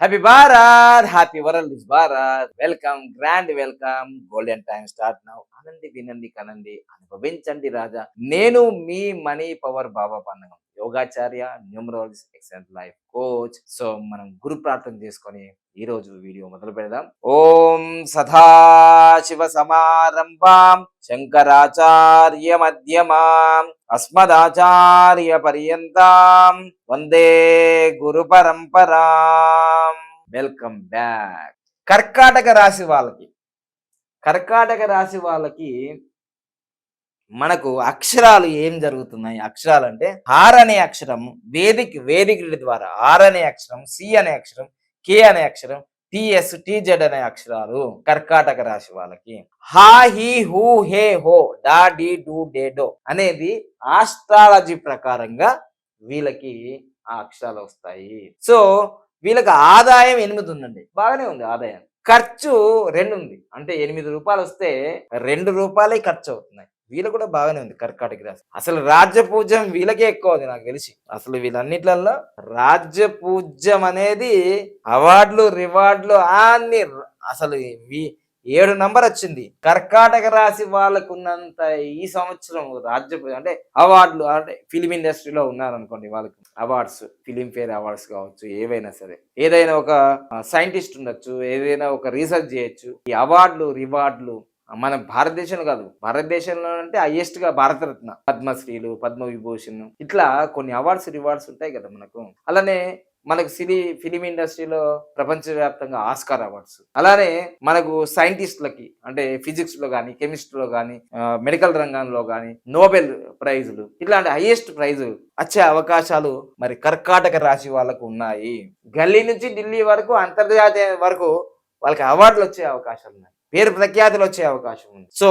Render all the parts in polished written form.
Happy Bharat, happy world is Bharat. Welcome, grand welcome. Golden time start now. అనండి, వినండి, కనండి, అనుభవించండి రాజా. నేను మీ మనీ పవర్ బాబా పండగం, యోగాచార్య, numerologist, excellent life coach. So మనం గురు ప్రార్థన చేసుకొని ఈ రోజు వీడియో మొదలు పెడదాం. ఓం సదాశివ సమారంభాం శంకరాచార్య మధ్యమాం అస్మదాచార్య పర్యంతం వందే గురు పరంపరాం. Welcome back. కర్కాటక రాశి వాళ్ళకి కర్కాటక రాశి వాళ్ళకి మనకు అక్షరాలు ఏం జరుగుతున్నాయి? అక్షరాలు అంటే ఆర్ అనే అక్షరం వేదిక ద్వారా ఆర్ అనే అక్షరం, సి అనే అక్షరం, కే అనే అక్షరం, టిఎస్ టిజెడ్ అనే అక్షరాలు కర్కాటక రాశి వాళ్ళకి. హా హీ హూ హే హో డా డి డు డే డో అనేది ఆస్ట్రాలజీ ప్రకారంగా వీళ్ళకి ఆ అక్షరాలు వస్తాయి. సో వీళ్ళకి ఆదాయం 8 ఉందండి, బాగానే ఉంది ఆదాయం. ఖర్చు 2 ఉంది, అంటే 8 రూపాయలు వస్తే 2 రూపాయలే ఖర్చు అవుతున్నాయి. వీళ్ళు కూడా బాగానే ఉంది కర్కాటక రాశి. అసలు రాజ్యపూజ్యం వీళ్ళకే ఎక్కువ ఉంది నాకు తెలిసి. అసలు వీళ్ళన్నిట్లలో రాజ్యపూజ్యం అనేది అవార్డులు రివార్డులు అన్ని అసలు 7 నంబర్ వచ్చింది. కర్కాటక రాశి వాళ్ళకు ఉన్నంత ఈ సంవత్సరం అంటే అవార్డులు, అంటే ఫిలిం ఇండస్ట్రీలో ఉన్నారనుకోండి, వాళ్ళకి అవార్డ్స్, ఫిలిం ఫేర్ అవార్డ్స్ కావచ్చు, ఏవైనా సరే, ఏదైనా ఒక సైంటిస్ట్ ఉండొచ్చు, ఏదైనా ఒక రీసెర్చ్ చేయొచ్చు. ఈ అవార్డులు రివార్డులు మన భారతదేశంలో కాదు, భారతదేశంలో అంటే హైయెస్ట్ గా భారతరత్న, పద్మశ్రీలు, పద్మ విభూషణ్, ఇట్లా కొన్ని అవార్డ్స్ రివార్డ్స్ ఉంటాయి కదా మనకు. అలానే మనకు ఫిలిం ఇండస్ట్రీలో ప్రపంచవ్యాప్తంగా ఆస్కార్ అవార్డ్స్, అలానే మనకు సైంటిస్టులకి అంటే ఫిజిక్స్ లో కానీ, కెమిస్ట్రీలో కానీ, మెడికల్ రంగంలో కానీ నోబెల్ ప్రైజులు, ఇట్లాంటి హైయెస్ట్ ప్రైజులు వచ్చే అవకాశాలు మరి కర్కాటక రాశి వాళ్ళకు ఉన్నాయి. గల్లీ నుంచి ఢిల్లీ వరకు, అంతర్జాతీయ వరకు వాళ్ళకి అవార్డులు వచ్చే అవకాశాలు ఉన్నాయి, పేరు ప్రఖ్యాతులు వచ్చే అవకాశం ఉంది. సో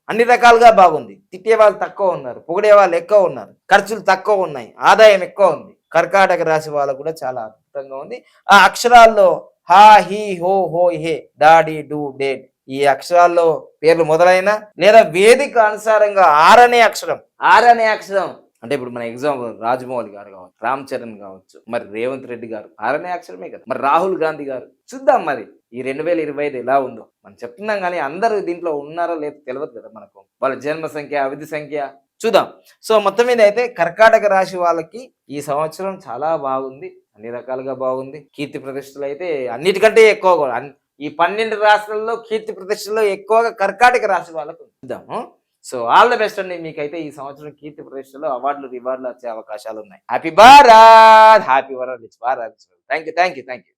అన్ని రకాలుగా బాగుంది. తిట్టే వాళ్ళు తక్కువ ఉన్నారు, పొగిడే వాళ్ళు ఎక్కువ ఉన్నారు, ఖర్చులు తక్కువ ఉన్నాయి, ఆదాయం ఎక్కువ ఉంది. కర్కాటక రాశి వాళ్ళకు కూడా చాలా అద్భుతంగా ఉంది. ఆ అక్షరాల్లో హా హీ హో హో హే డా డి డు డే, ఈ అక్షరాల్లో పేర్లు మొదలైన లేదా వేదిక అనుసారంగా ఆర్ అనే అక్షరం అంటే ఇప్పుడు మన ఎగ్జాంపుల్ రాజమౌళి గారు కావచ్చు, రామ్ చరణ్ కావచ్చు, మరి రేవంత్ రెడ్డి గారు ఆర్ అనే అక్షరమే కదా. మరి రాహుల్ గాంధీ గారు. చూద్దాం మరి ఈ 2025 ఎలా ఉందో. మనం చెప్తున్నాం కానీ అందరూ దీంట్లో ఉన్నారో లేదో తెలియదు కదా మనకు. వాళ్ళ జన్మ సంఖ్య, విధి సంఖ్య చూద్దాం. సో మొత్తం మీద అయితే కర్కాటక రాశి వాళ్ళకి ఈ సంవత్సరం చాలా బాగుంది, అన్ని రకాలుగా బాగుంది. కీర్తి ప్రతిష్టలు అయితే అన్నిటికంటే ఎక్కువగా ఈ 12 రాష్ట్రాల్లో కీర్తి ప్రతిష్టలు ఎక్కువగా కర్కాటక రాశి వాళ్ళకు చూద్దాము. సో ఆల్ ద బెస్ట్ అండి. మీకైతే ఈ సంవత్సరం కీర్తి ప్రతిష్టలు, అవార్డులు రివార్డులు వచ్చే అవకాశాలు ఉన్నాయి. Happy Bharat, happy world Bharat. Thank you.